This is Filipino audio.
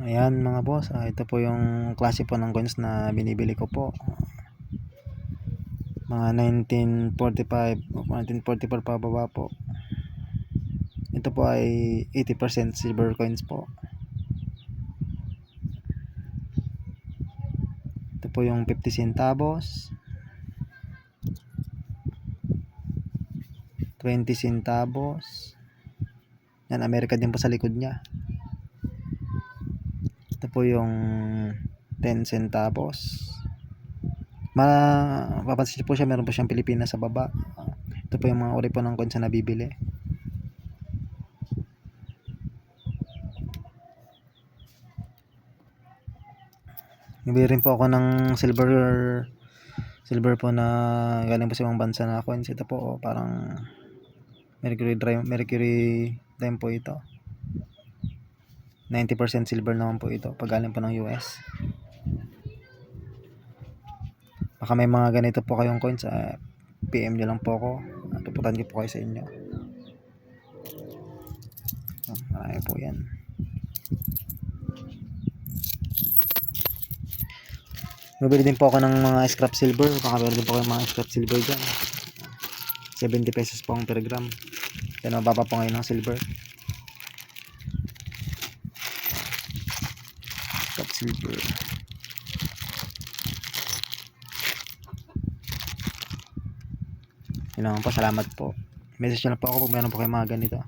Ayan mga boss, ito po yung klase po ng coins na binibili ko po. Mga 1945 o 1944 pababa po. Ito po ay 80% silver coins po. Ito po yung 50 centavos, 20 centavos. Yan, Amerika din po sa likod niya. Ito po yung 10 centavos. Mapapansin niyo po siya, meron po siyang Pilipinas sa baba. Ito po yung mga uri po ng coins na nabibili. Nabili rin po ako ng silver po na galing po sa ibang bansa na coins. Ito po parang mercury dime po ito. 90% silver naman po ito pag galing po ng US. Baka may mga ganito po kayong coins, PM nyo lang po ako. Pupuntahan ko po kayo sa inyo. Marami po yan. Mabili din po ako ng mga scrap silver. Baka meron din po kayo mga scrap silver dyan. 70 pesos po ang per gram. Yan, mababa po ngayon ng silver. Scrap silver. Yun lang po, salamat po. Message nyo lang po ako kung meron po kayo mga ganito.